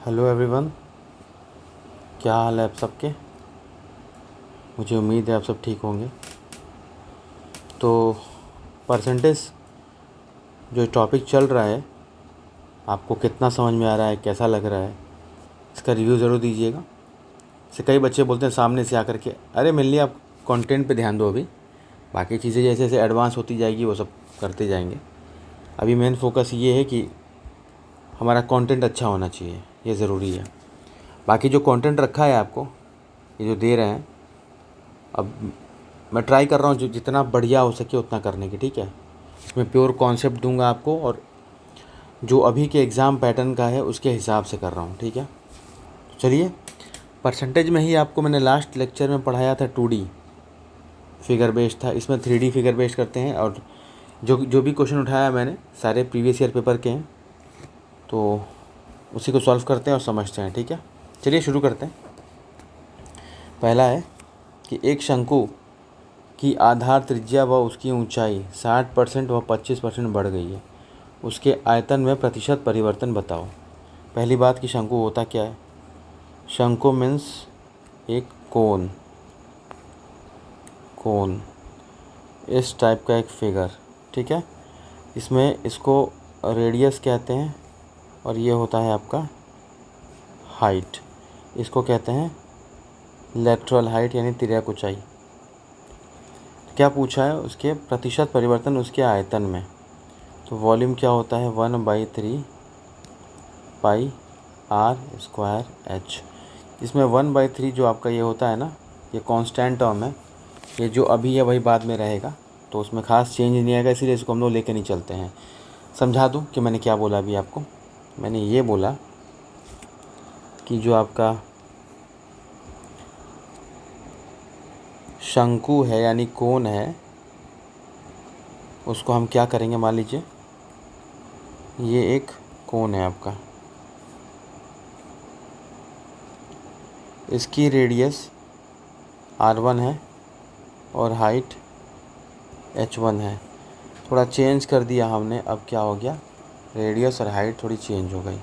Hello everyone, क्या हाल है आप सबके। मुझे उम्मीद है आप सब ठीक होंगे। तो परसेंटेज जो टॉपिक चल रहा है, आपको कितना समझ में आ रहा है, कैसा लग रहा है, इसका रिव्यू ज़रूर दीजिएगा। जैसे कई बच्चे बोलते हैं सामने से आकर के, अरे मिलनी आप कंटेंट पे ध्यान दो, अभी बाकी चीज़ें जैसे जैसे एडवांस होती जाएगी वो सब करते जाएंगे। अभी मेन फोकस ये है कि हमारा कंटेंट अच्छा होना चाहिए, ये ज़रूरी है। बाकी जो कंटेंट रखा है आपको, ये जो दे रहे हैं, अब मैं ट्राई कर रहा हूँ जो जितना बढ़िया हो सके उतना करने की, ठीक है। इसमें प्योर कॉन्सेप्ट दूंगा आपको, और जो अभी के एग्ज़ाम पैटर्न का है उसके हिसाब से कर रहा हूँ, ठीक है। चलिए, परसेंटेज में ही आपको मैंने लास्ट लेक्चर में पढ़ाया था 2D फिगर बेस्ड था, इसमें 3D फिगर बेस्ड करते हैं। और जो जो भी क्वेश्चन उठाया मैंने सारे प्रीवियस ईयर पेपर के हैं, तो उसी को सॉल्व करते हैं और समझते हैं, ठीक है। चलिए शुरू करते हैं। पहला है कि एक शंकु की आधार त्रिज्या व उसकी ऊंचाई 60% व 25% बढ़ गई है, उसके आयतन में प्रतिशत परिवर्तन बताओ। पहली बात कि शंकु होता क्या है। शंकु मीन्स एक कोन, इस टाइप का एक फिगर, ठीक है। इसमें इसको रेडियस कहते हैं, और ये होता है आपका हाइट, इसको कहते हैं लेटरल हाइट यानी तिर्यक ऊंचाई। क्या पूछा है, उसके प्रतिशत परिवर्तन उसके आयतन में। तो वॉल्यूम क्या होता है, 1/3 पाई आर स्क्वायर एच। इसमें 1/3 जो आपका ये होता है ना, ये कांस्टेंट टर्म है, ये जो अभी है वही बाद में रहेगा, तो उसमें ख़ास चेंज नहीं आएगा, इसीलिए इसको हम लोग लेके नहीं चलते हैं। समझा दूँ कि मैंने क्या बोला अभी आपको। मैंने ये बोला कि जो आपका शंकु है यानी कोन है, उसको हम क्या करेंगे, मान लीजिए ये एक कोन है आपका, इसकी रेडियस r1 है और हाइट h1 है। थोड़ा चेंज कर दिया हमने, अब क्या हो गया, रेडियस और हाइट थोड़ी चेंज हो गई।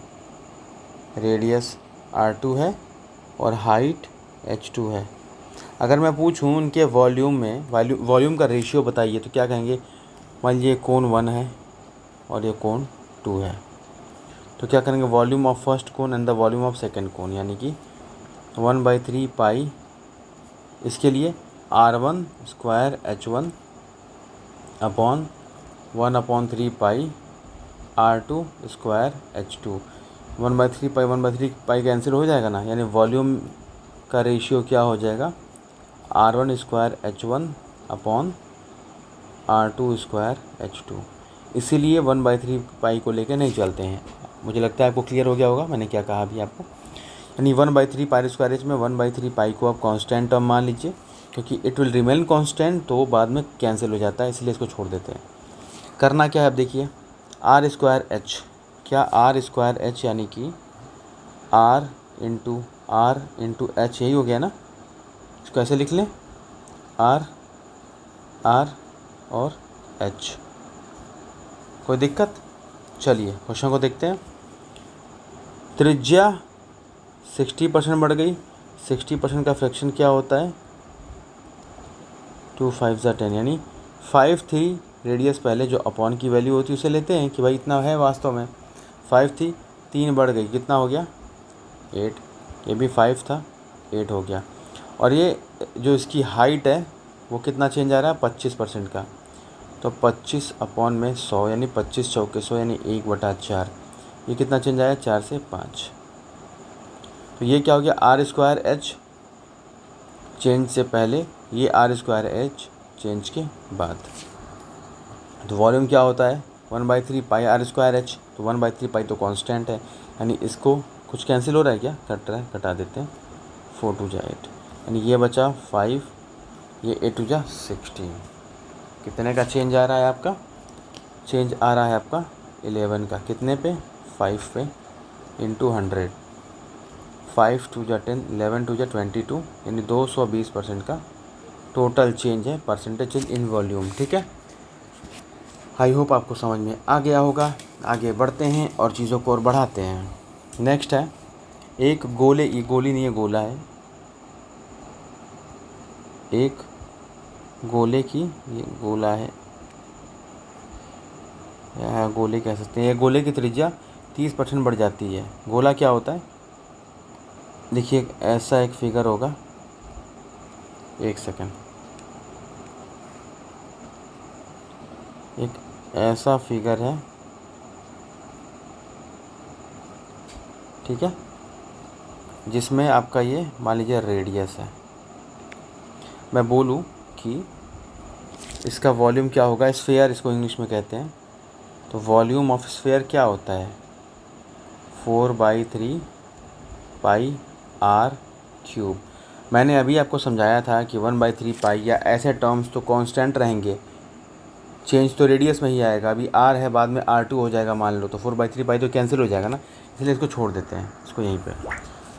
रेडियस r2 है और हाइट h2 है। अगर मैं पूछूं उनके वॉल्यूम में, वॉल्यूम का रेशियो बताइए, तो क्या कहेंगे। मान लीजिए कोन 1 है और ये कोन 2 है, तो क्या करेंगे, volume of first cone and the volume of second cone, यानी कि 1/3 पाई, इसके लिए r1 square h1 upon 1/3 pi r2 square h2। 1/3 pi cancel हो जाएगा ना, यानी वॉल्यूम का रेशियो क्या हो जाएगा, r1 square h1 upon r2 square h2। इसीलिए 1/3 पाई को लेकर नहीं चलते हैं। मुझे लगता है आपको क्लियर हो गया होगा मैंने क्या कहा अभी आपको। यानी 1/3 पाई स्क्वायर एच में 1/3 पाई को आप कांस्टेंट टर्म मान लीजिए, क्योंकि इट विल रिमेन कांस्टेंट, तो बाद में कैंसिल हो जाता है, इसलिए इसको छोड़ देते हैं। करना क्या है, अब देखिए, आर स्क्वायर एच, क्या आर स्क्वायर एच यानी कि आर इंटू एच, यही हो गया ना। इसको ऐसे लिख लें, आर और एच। कोई दिक्कत। चलिए क्वेश्चन को देखते हैं। त्रिज्या 60% बढ़ गई। 60% का फ्रैक्शन क्या होता है, 2 5 10, यानी 5 थी रेडियस पहले, जो अपॉन की वैल्यू होती है उसे लेते हैं कि भाई इतना है वास्तव में। 5 थी, 3 बढ़ गई, कितना हो गया, 8। ये भी 5 था, 8 हो गया। और ये जो इसकी हाइट है वो कितना चेंज आ रहा है, 25% का। तो 25 अपॉन में 100, यानी 25 चौके 100, यानी 1/4। ये कितना चेंज आया, 4 से 5। तो ये क्या हो गया, आर स्क्वायर एच चेंज से पहले, ये आर स्क्वायर एच चेंज के बाद। तो वॉल्यूम क्या होता है, 1/3 पाई आर स्क्वायर एच। तो 1/3 पाई तो कांस्टेंट है, यानी इसको कुछ कैंसिल हो रहा है क्या, कट रहा है, कटा देते हैं, 4 2 जा 8, यानी ये बचा 5, ये 8 2 जा 16। कितने का चेंज आ रहा है आपका, चेंज आ रहा है आपका 11 का। कितने पे, 5 पे, इंटू 100। 5 2 जा 10, 11 2 जा 22, यानी 220% का टोटल चेंज है, परसेंटेज चेंज इन वॉल्यूम, ठीक है। आई होप आपको समझ में आ गया होगा। आगे बढ़ते हैं और चीज़ों को और बढ़ाते हैं। नेक्स्ट है एक गोले, ये गोली नहीं है गोला है, एक गोले की, ये गोला है या गोले कह सकते हैं, ये गोले की त्रिज्या 30% बढ़ जाती है। गोला क्या होता है, देखिए ऐसा एक फिगर होगा, एक सेकेंड, एक ऐसा फिगर है, ठीक है, जिसमें आपका ये मान लीजिए रेडियस है। मैं बोलूँ कि इसका वॉल्यूम क्या होगा, स्फीयर इसको इंग्लिश में कहते हैं, तो वॉल्यूम ऑफ स्फीयर क्या होता है, 4/3 पाई आर क्यूब। मैंने अभी आपको समझाया था कि 1/3 पाई या ऐसे टर्म्स तो कांस्टेंट रहेंगे, चेंज तो रेडियस में ही आएगा। अभी आर है, बाद में R2 हो जाएगा मान लो, तो 4/3 पाई तो कैंसिल हो जाएगा ना, इसलिए इसको छोड़ देते हैं, इसको यहीं पे।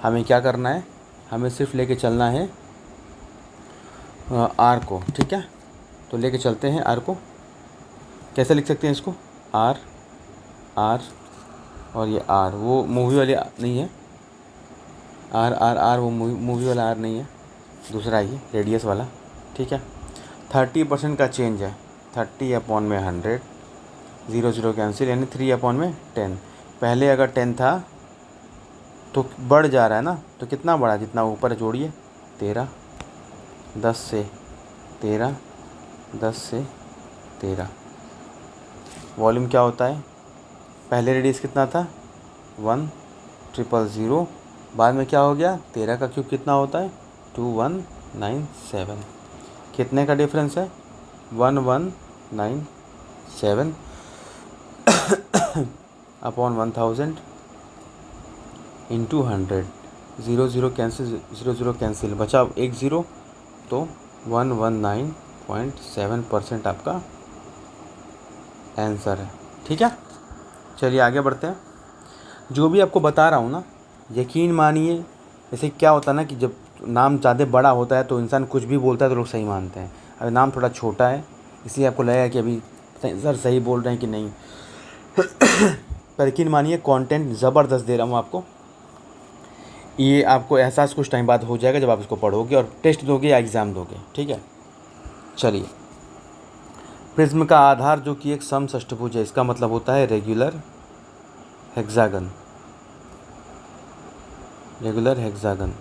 हमें क्या करना है, हमें सिर्फ लेके चलना है आर को, ठीक है। तो लेके चलते हैं आर को। कैसे लिख सकते हैं इसको, आर आर और ये आर, वो मूवी वाली नहीं है, आर आर आर वो मूवी वाला आर नहीं है, दूसरा ये रेडियस वाला, ठीक है। 30% का चेंज है, 30/100, 0 0 कैंसिल, यानी 3/10। पहले अगर 10 था तो बढ़ जा रहा है ना, तो कितना बढ़ा, जितना ऊपर जोड़िए, 13, 10 से 13, 10 से 13। वॉल्यूम क्या होता है, पहले रेडियस कितना था 1,000, बाद में क्या हो गया, 13 का क्यूब कितना होता है 2197। कितने का डिफरेंस है 1197 अपॉन 1000 इंटू 100, 0 0 कैंसिल, 0 0 कैंसिल, बचा एक ज़ीरो, तो 119.7% आपका आंसर है, ठीक है। चलिए आगे बढ़ते हैं। जो भी आपको बता रहा हूँ ना, यकीन मानिए, जैसे क्या होता है ना कि जब नाम ज़्यादा बड़ा होता है तो इंसान कुछ भी बोलता है तो लोग सही मानते हैं। अगर नाम थोड़ा छोटा है इसलिए आपको लगेगा कि अभी सर सही बोल रहे हैं कि नहीं पर यकीन मानिए कंटेंट ज़बरदस्त दे रहा हूँ आपको। ये आपको एहसास कुछ टाइम बाद हो जाएगा जब आप इसको पढ़ोगे और टेस्ट दोगे या एग्ज़ाम दोगे, ठीक है। चलिए, प्रिज्म का आधार जो कि एक समषष्ठभुज है, इसका मतलब होता है रेगुलर हेक्सागन, रेगुलर हेक्सागन,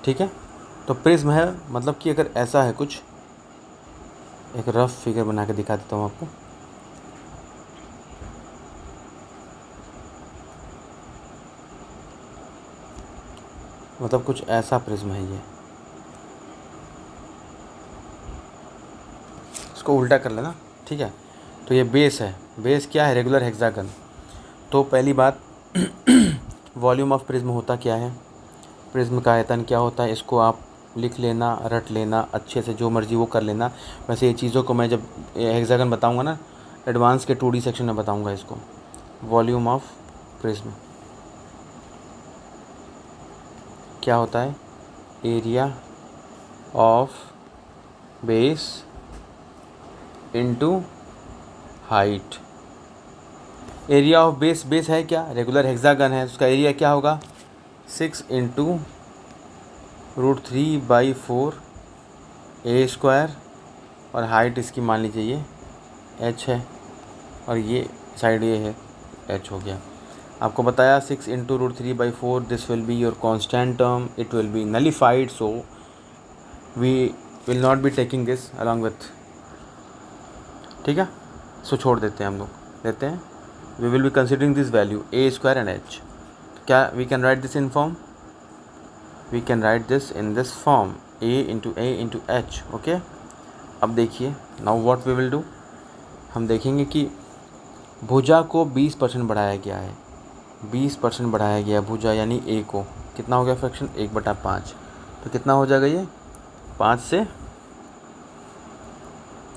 ठीक है। तो प्रिज्म है मतलब कि अगर ऐसा है कुछ, एक रफ फिगर बना के दिखा देता हूँ आपको। मतलब कुछ ऐसा प्रिज्म है ये, इसको उल्टा कर लेना, ठीक है। तो ये बेस है, बेस क्या है, रेगुलर हेक्सागन। तो पहली बात वॉल्यूम ऑफ प्रिज्म होता क्या है, प्रिज्म का आयतन क्या होता है, इसको आप लिख लेना, रट लेना अच्छे से, जो मर्जी वो कर लेना। वैसे ये चीज़ों को मैं जब हेक्सागन बताऊंगा ना, एडवांस के 2D सेक्शन में बताऊंगा इसको। वॉल्यूम ऑफ प्रिज्म क्या होता है, area of base into height. Area of base, base है क्या, रेगुलर हेक्सागन है, उसका एरिया क्या होगा 6 × √3/4 A², और हाइट इसकी मान लीजिए ये h है, और ये साइड ये है h हो गया। आपको बताया 6 × √3/4, this will be your constant term, it will be nullified, so we will not be taking this along with, ठीक है। सो छोड़ देते हैं, हम लोग लेते हैं, we will be considering this value A² and h। क्या we can write this in form, we can write this in this form, A × h, okay. अब देखिए, now what we will do, हम देखेंगे कि भुजा को 20% बढ़ाया गया है, 20% बढ़ाया गया भुजा, यानी A को कितना हो गया फ्रैक्शन 1/5, तो कितना हो जाएगा ये 5 से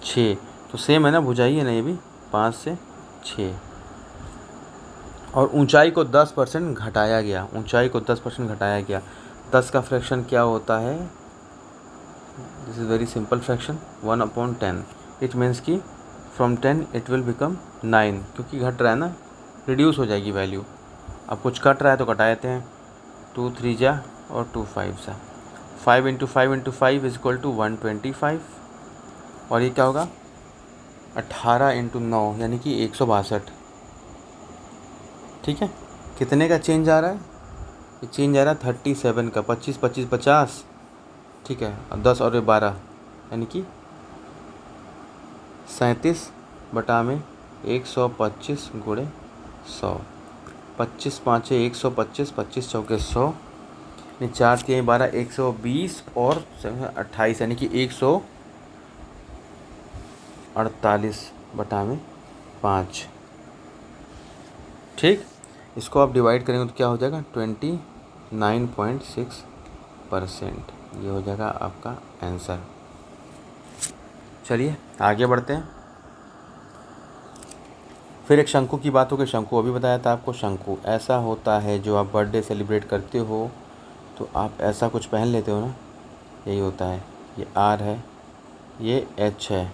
6, तो सेम है ना, भुजा ही है ना ये भी, 5 से 6। और ऊंचाई को 10% घटाया गया, ऊंचाई को 10% घटाया गया। 10 का फ्रैक्शन क्या होता है, this is very simple fraction, 1/10। It means कि फ्रॉम 10 इट विल बिकम 9, क्योंकि घट रहा है ना, रिड्यूस हो जाएगी वैल्यू, अब कुछ कट रहा है तो कटा देते हैं, 2 3 जा और 2 5 जा, 5 into 5 into 5 is equal to 125, और ये क्या होगा 18 इंटू 9 यानी कि 162। ठीक है, कितने का चेंज आ रहा है, ये चेंज आ रहा है 37 का, 25 25 50, ठीक है, और 10 और 12 यानी कि 37 बटा में 125 गुणे 100, 25 5 125, 25 चौके 100, 4 3 12 120 और 28 यानी कि 148 बटा में 5। ठीक, इसको आप डिवाइड करेंगे तो क्या हो जाएगा 29.6%, ये हो जाएगा आपका आंसर। चलिए आगे बढ़ते हैं। फिर एक शंकु की बात हो गई। शंकु अभी बताया था आपको, शंकु ऐसा होता है जो आप बर्थडे सेलिब्रेट करते हो तो आप ऐसा कुछ पहन लेते हो ना, यही होता है। ये आर है, ये एच है,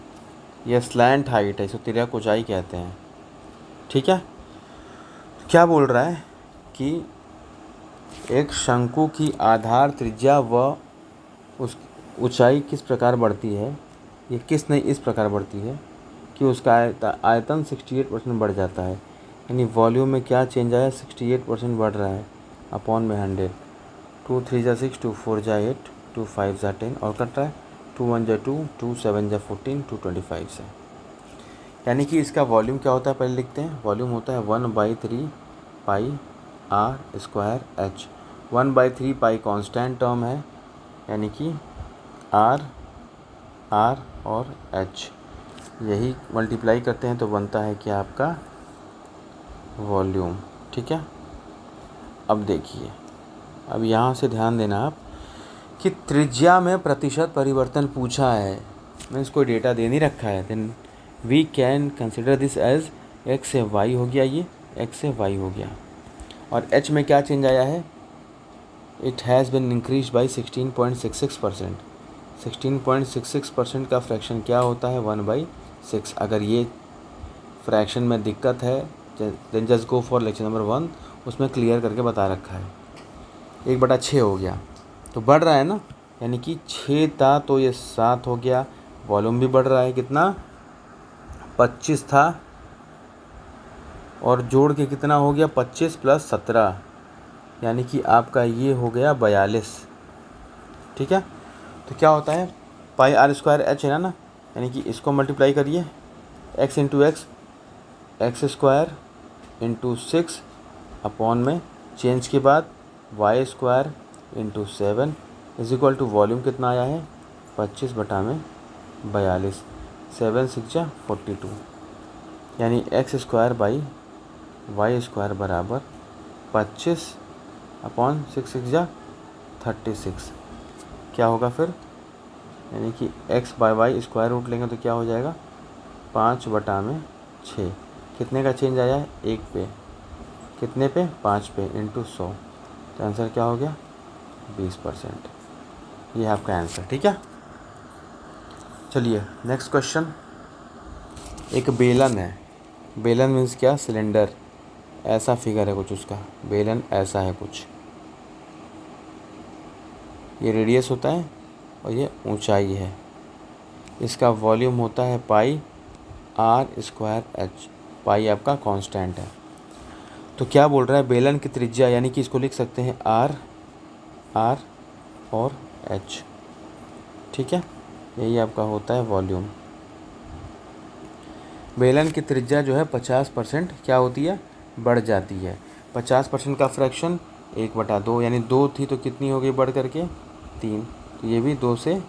ये स्लैंट हाइट है, इसको तिर्यक ऊंचाई कहते हैं। ठीक है, क्या बोल रहा है कि एक शंकु की आधार त्रिज्या व उस ऊंचाई किस प्रकार बढ़ती है, ये किस नहीं इस प्रकार बढ़ती है कि उसका आयतन 68% बढ़ जाता है। यानी वॉल्यूम में क्या चेंज आया, 68% बढ़ रहा है अपॉन में 100। 2 3 जा 6, 2 4 जा 8, 2 5 जा 10 और कट रहा है, 2 1 जा 2, 2 7 जा 14, 2 25 से। यानी कि इसका वॉल्यूम क्या होता है पहले लिखते हैं। वॉल्यूम होता है 1/3 pi r square h. 1/3 pi constant term है, यानी कि आर और एच, यही मल्टीप्लाई करते हैं तो बनता है कि आपका वॉल्यूम। ठीक है, अब देखिए, अब यहाँ से ध्यान देना आप कि त्रिज्या में प्रतिशत परिवर्तन पूछा है, मीन्स कोई डेटा दे नहीं रखा है, then we can consider this as x से वाई हो गया, ये एक्स से वाई हो गया। और एच में क्या चेंज आया है, it has been increase by 16.66%। 16.66% का फ्रैक्शन क्या होता है 1/6। अगर ये फ्रैक्शन में दिक्कत है then just go for lecture number 1, उसमें क्लियर करके बता रखा है। 1/6 हो गया तो बढ़ रहा है ना, यानी कि 6 था तो ये 7 हो गया। वॉल्यूम भी बढ़ रहा है, कितना 25 था और जोड़ के कितना हो गया 25 + 17, यानी कि आपका ये हो गया 42। ठीक है, तो क्या होता है पाई आर स्क्वायर एच है ना, यानी कि इसको मल्टीप्लाई करिए, x into x, x square into 6 upon में चेंज के बाद y square into 7 is equal to volume कितना आया है 25 बटा में 42, 7 6 जा 42, यानी x square by y square बराबर 25 अपॉन 6 6 जा 36। क्या होगा फिर, यानी कि x by y square root लेंगे तो क्या हो जाएगा 5 बटा में 6। कितने का चेंज आया है 1 पे, कितने पे 5 पे इंटू 100, तो आंसर क्या हो गया 20%। ये है आपका आंसर। ठीक है, चलिए नेक्स्ट क्वेश्चन। एक बेलन है, बेलन मीन्स क्या, सिलेंडर, ऐसा फिगर है कुछ उसका, बेलन ऐसा है कुछ, ये रेडियस होता है और ये ऊंचाई है। इसका वॉल्यूम होता है पाई आर स्क्वायर एच, पाई आपका कांस्टेंट है। तो क्या बोल रहा है बेलन की त्रिज्या, यानी कि इसको लिख सकते हैं आर और एच। ठीक है, यही आपका होता है वॉल्यूम। बेलन की त्रिज्या जो है 50% क्या होती है, बढ़ जाती है। 50% का फ्रैक्शन 1/2, यानी 2 थी तो कितनी हो गई बढ़ करके 3, तो ये भी 2 से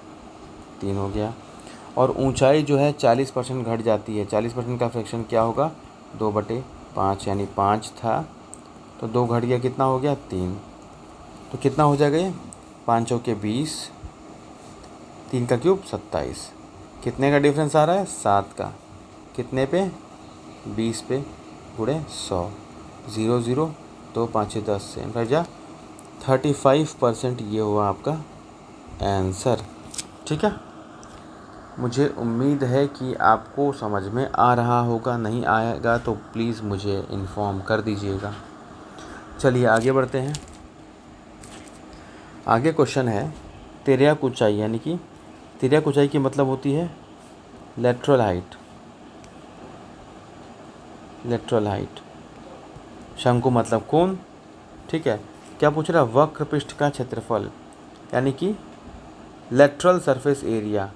3 हो गया। और ऊंचाई जो है 40% घट जाती है। 40% का फ्रैक्शन क्या होगा 2/5, यानी 5 था तो 2 घट गया, कितना हो गया 3, तो कितना हो जाएगा ये 5 चौके 20, 3 का क्यूब 27। कितने का डिफरेंस आ रहा है 7 का, कितने पे 20 पे गुणे 100, 0 0 2 5 10 से फिर जा 35%, ये हुआ आपका आंसर। ठीक है, मुझे उम्मीद है कि आपको समझ में आ रहा होगा, नहीं आएगा तो प्लीज़ मुझे इन्फॉर्म कर दीजिएगा। चलिए आगे बढ़ते हैं। आगे क्वेश्चन है तिर्यक ऊंचाई, यानी कि तिर्यक ऊंचाई की मतलब होती है लेटरल हाइट। लेटरल हाइट, शंकु मतलब कोण, ठीक है। क्या पूछ रहा है? वक्र पृष्ठ का क्षेत्रफल, यानी कि लेटरल सरफेस एरिया।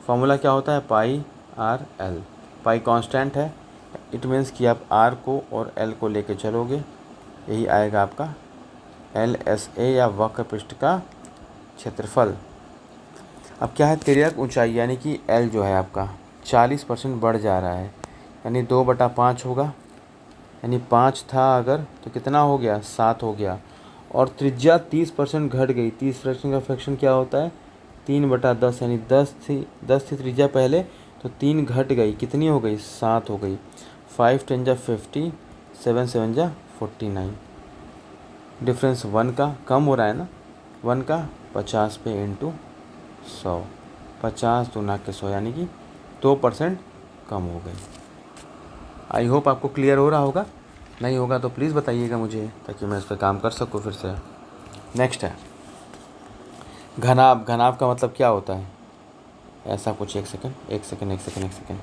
फॉर्मूला क्या होता है? पाई आर एल। पाई कांस्टेंट है, इट मीन्स कि आप आर को और एल को लेके चलोगे, यही आएगा आपका एल एस ए या वक्र पृष्ठ का क्षेत्रफल। अब क्या है? तिर्यक ऊंचाई, यानी कि एल जो है आपका 40% बढ़ जा रहा है, यानी 2/5 होगा। यानी 5 था अगर, तो कितना हो गया? 7 हो गया। और त्रिज्या 30% घट गई। 30% का फ्रैक्शन क्या होता है? 3/10, यानी 10 थी त्रिज्या पहले, तो 3 घट गई, कितनी हो गई? 7 हो गई। 5 10 जा 50, 7 7 जा 49। डिफरेंस 1 का कम हो रहा है ना, 1 का 50 पे इंटू 100, 50 दूना के 100, यानी कि 2% कम हो गई। आई होप आपको क्लियर हो रहा होगा। नहीं होगा तो प्लीज़ बताइएगा मुझे, ताकि मैं इस पर काम कर सकूँ फिर से। नेक्स्ट है घनाभ। घनाभ का मतलब क्या होता है? ऐसा कुछ, एक सेकेंड,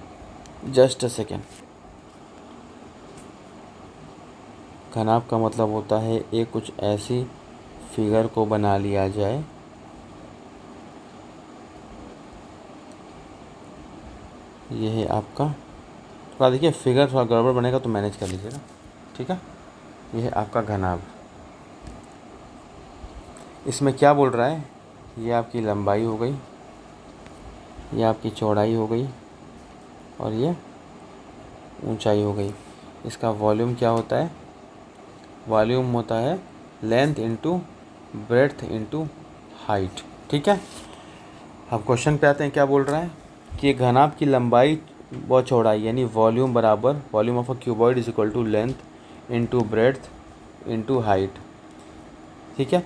जस्ट अ सेकेंड। घनाभ का मतलब होता है एक कुछ ऐसी फिगर को बना लिया जाए ये है आपका, थोड़ा देखिए फिगर थोड़ा गड़बड़ बनेगा तो मैनेज कर लीजिएगा, ठीक है। ये है आपका घनाभ। इसमें क्या बोल रहा है? ये आपकी लंबाई हो गई, ये आपकी चौड़ाई हो गई, और ये ऊंचाई हो गई। इसका वॉल्यूम क्या होता है? वॉल्यूम होता है length into breadth into height, ठीक है। अब क्वेश्चन पे आते हैं। क्या बोल रहा है कि घनाभ की लंबाई व चौड़ाई, यानी वॉल्यूम बराबर volume of a cuboid is equal to length into breadth into height, ठीक है।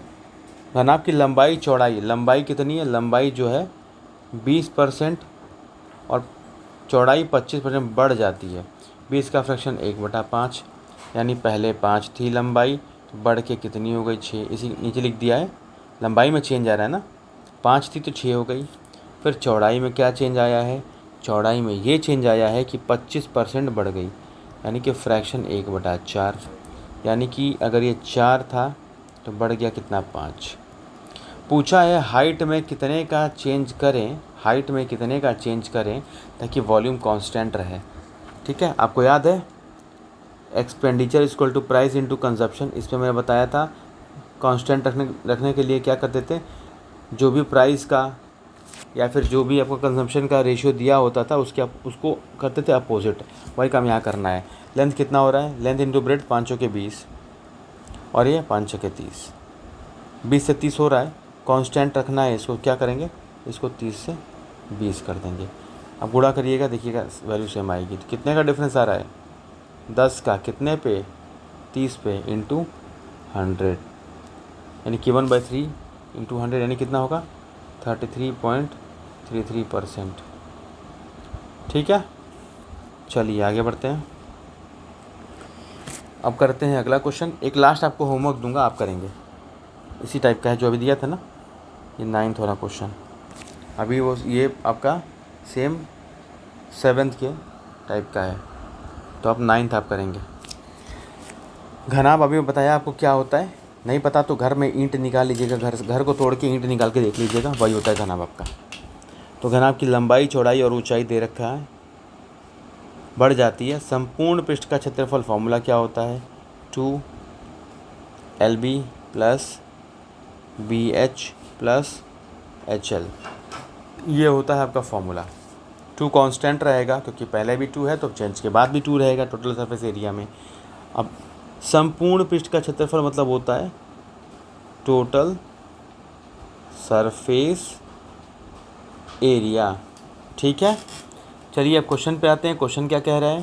घनाभ की लंबाई चौड़ाई, लंबाई कितनी है? लंबाई जो है 20% और चौड़ाई 25% बढ़ जाती है। 20 का फ्रैक्शन 1/5, यानी पहले 5 थी लंबाई, तो बढ़ के कितनी हो गई? 6। इसी नीचे लिख दिया है, लंबाई में चेंज आ रहा है ना, 5 थी तो 6 हो गई। फिर चौड़ाई में क्या चेंज आया है? चौड़ाई में ये चेंज आया है कि 25% बढ़ गई, यानी कि फ्रैक्शन 1/4। यानी कि अगर ये 4 था तो बढ़ गया कितना? 5। पूछा है हाइट में कितने का चेंज करें, हाइट में कितने का चेंज करें ताकि वॉल्यूम कांस्टेंट रहे, ठीक है। आपको याद है expenditure equal to price into consumption, इस पर मैंने बताया था कांस्टेंट रखने के लिए क्या करते थे? जो भी प्राइस का या फिर जो भी आपको कंजम्पशन का रेशियो दिया होता था उसको करते थे अपोजिट। वही काम यहाँ करना है। लेंथ कितना हो रहा है? लेंथ इंटू ब्रेड्थ 5 के 20, और ये 5 के 30, 20 से 30 हो रहा है। कांस्टेंट रखना है, इसको क्या करेंगे? इसको 30 से 20 कर देंगे। अब गुणा करिएगा, देखिएगा वैल्यू सेम आएगी। तो कितने का डिफरेंस आ रहा है? 10 का कितने पे? 30 पे इंटू 100, यानी कि 1/3 इंटू 100, यानी कितना होगा? 33.33%, ठीक है। चलिए आगे बढ़ते हैं। अब करते हैं अगला क्वेश्चन। एक लास्ट आपको होमवर्क दूंगा, आप करेंगे, इसी टाइप का है जो अभी दिया था ना, ये 9th वाला क्वेश्चन। अभी वो ये आपका सेम 7th के टाइप का है, तो आप 9th आप करेंगे। घनाभ अभी बताया आपको क्या होता है, नहीं पता तो घर में ईंट निकाल लीजिएगा, घर को तोड़ के ईंट निकाल के देख लीजिएगा, वही होता है घनाभ आपका। तो घनाभ की लंबाई चौड़ाई और ऊंचाई दे रखा है, बढ़ जाती है। संपूर्ण पृष्ठ का क्षेत्रफल फॉर्मूला क्या होता है? 2LB plus BH plus HL, ये होता है आपका फॉर्मूला। 2 कांस्टेंट रहेगा क्योंकि पहले भी 2 है, तो चेंज के बाद भी 2 रहेगा टोटल सरफेस एरिया में। अब संपूर्ण पृष्ठ का क्षेत्रफल मतलब होता है टोटल सरफेस एरिया, ठीक है। चलिए अब क्वेश्चन पे आते हैं। क्वेश्चन क्या कह रहा है?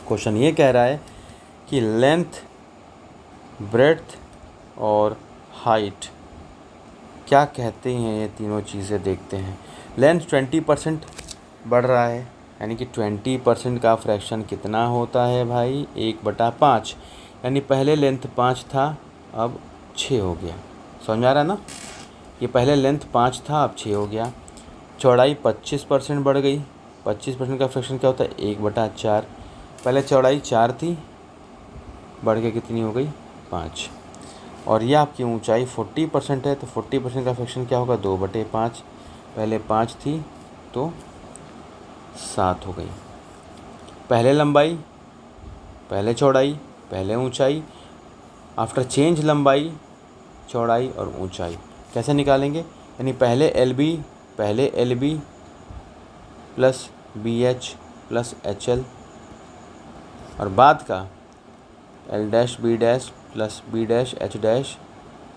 क्वेश्चन ये कह रहा है कि लेंथ, ब्रेड्थ और हाइट क्या कहते हैं, ये तीनों चीज़ें देखते हैं। लेंथ 20% बढ़ रहा है, यानी कि 20% का फ्रैक्शन कितना होता है भाई? 1/5, यानी पहले लेंथ 5 था, अब 6 हो गया। समझ में आ रहा है ना? ये पहले लेंथ 5 था, अब 6 हो गया। चौड़ाई 25% बढ़ गई। 25% का फ्रैक्शन क्या होता है? 1/4। पहले चौड़ाई 4 थी, बढ़ के कितनी हो गई? 5। और ये आपकी ऊंचाई 40% है, तो 40% का फ्रैक्शन क्या होगा? 2/5। पहले 5 थी तो 7 हो गई। पहले लंबाई, पहले चौड़ाई, पहले ऊंचाई, आफ्टर चेंज लंबाई, चौड़ाई और ऊंचाई कैसे निकालेंगे? यानी पहले L B plus B H plus H L, और बाद का L dash B dash plus B dash H dash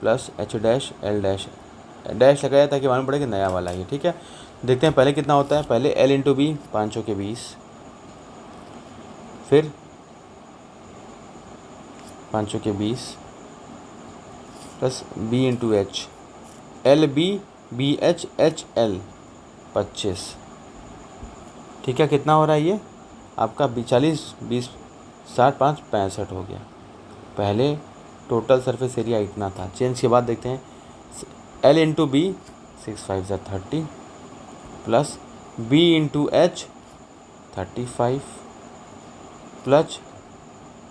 plus H dash L dash. Dash लगाया ताकि मालूम पड़े कि नया वाला है, ठीक है। देखते हैं पहले कितना होता है। पहले एल इंटू बी 5 के 20, फिर 5 के 20 plus B into H, L B H H L 25, ठीक है। कितना हो रहा है ये आपका? 40 20 60 5 65 हो गया। पहले टोटल सरफेस एरिया इतना था। चेंज के बाद देखते हैं एल इंटू बी 6 5 ज़ा 30 plus B into H 35 plus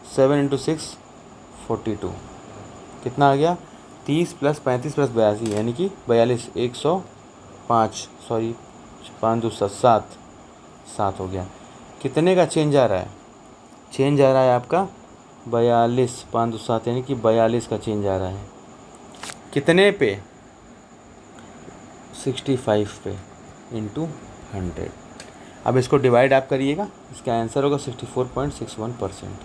7 into 6 42। कितना आ गया? 30 प्लस 35 प्लस 82 यानी कि 42। 105 सॉरी 5 2 7 7 हो गया। कितने का चेंज आ रहा है? चेंज आ रहा है आपका 42। 5 2 7 यानी कि 42 का चेंज आ रहा है। कितने पे? 65 पे इंटू 100। अब इसको डिवाइड आप करिएगा, इसका आंसर होगा 64.61%,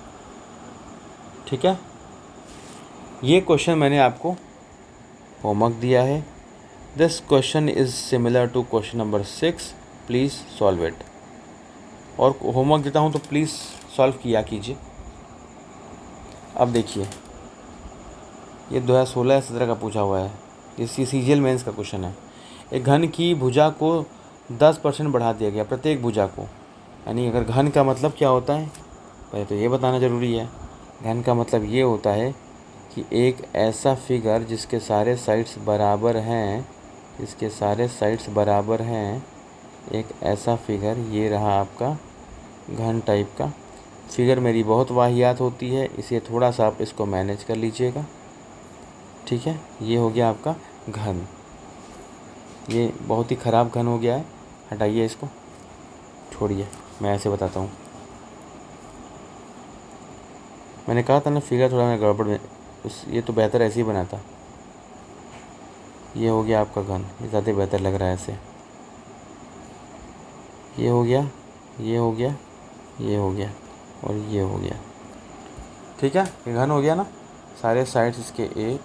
ठीक है। ये क्वेश्चन मैंने आपको होमवर्क दिया है। This question is similar to question number 6, please solve it. और होमवर्क देता हूँ तो प्लीज़ सॉल्व किया कीजिए। अब देखिए, ये 2016-17 का पूछा हुआ है। ये CGL मेंस का क्वेश्चन है। एक घन की भुजा को 10% बढ़ा दिया गया, प्रत्येक भुजा को। यानी अगर घन का मतलब क्या होता है, पहले तो ये बताना ज़रूरी है। घन का मतलब ये होता है कि एक ऐसा फिगर जिसके सारे साइड्स बराबर हैं, इसके सारे साइड्स बराबर हैं, एक ऐसा फिगर, ये रहा आपका घन टाइप का फिगर। मेरी बहुत वाहियात होती है, इसे थोड़ा सा आप इसको मैनेज कर लीजिएगा, ठीक है। ये हो गया आपका घन। ये बहुत ही ख़राब घन हो गया है, हटाइए इसको, छोड़िए, मैं ऐसे बताता हूँ। मैंने कहा था ना फिगर थोड़ा मैं गड़बड़ में, ये तो बेहतर ऐसे ही बना था। ये हो गया आपका घन, ये ज़्यादा बेहतर लग रहा है ऐसे। ये हो गया, ये हो गया, ये हो गया और ये हो गया, ठीक है। ये घन हो गया ना, सारे साइड्स इसके ए।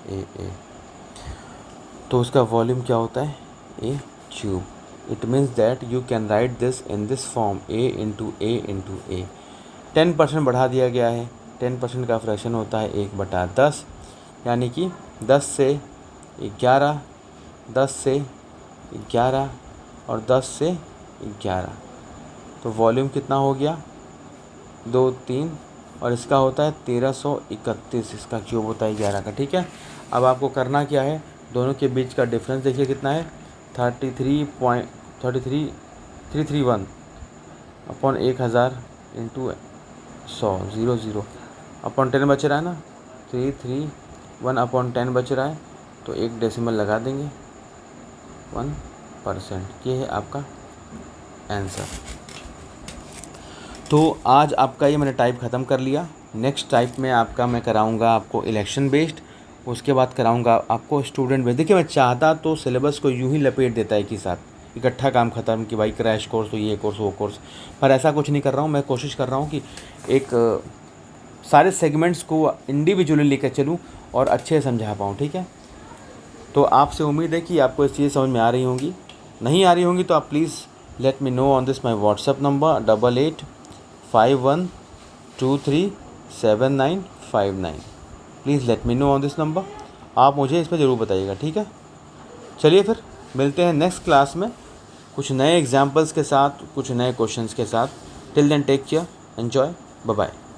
तो उसका वॉल्यूम क्या होता है? A cube. It means that you can write this in this form, a into a. 10% बढ़ा दिया गया है। 10% का फ्रैक्शन होता है 1/10, यानी कि 10 से 11, 10 से 11 और 10 से 11। तो वॉल्यूम कितना हो गया? 2 3, और इसका होता है 1331, इसका क्यूब होता है 11 का, ठीक है। अब आपको करना क्या है? दोनों के बीच का डिफरेंस देखिए कितना है, 331 अपॉन 1000 इंटू 100 0 अपॉन 10 बच रहा है ना, 331 अपॉन 10 बच रहा है, तो एक डेसिमल लगा देंगे 1%। ये है आपका आंसर। तो आज आपका ये मैंने टाइप ख़त्म कर लिया। नेक्स्ट टाइप में आपका मैं कराऊंगा आपको इलेक्शन बेस्ड, उसके बाद कराऊंगा आपको स्टूडेंट बेस्ड। देखिए मैं चाहता तो सिलेबस को यूं ही लपेट देता है कि साथ इकट्ठा काम ख़त्म कि भाई क्रैश कोर्स तो ये कोर्स वो कोर्स, पर ऐसा कुछ नहीं कर रहा हूँ। मैं कोशिश कर रहा हूँ कि एक सारे सेगमेंट्स को इंडिविजुअली लेकर चलूँ और अच्छे से समझा पाऊँ, ठीक है। तो आपसे उम्मीद है कि आपको इस चीज़ समझ में आ रही होंगी। नहीं आ रही होंगी तो आप please let me know on this my WhatsApp number 8851237959। Please let me know on this number. आप मुझे इस पर ज़रूर बताइएगा, ठीक है। चलिए फिर मिलते हैं नेक्स्ट क्लास में कुछ नए एग्जाम्पल्स के साथ, कुछ नए क्वेश्चंस के साथ। Till then take care, enjoy, bye bye.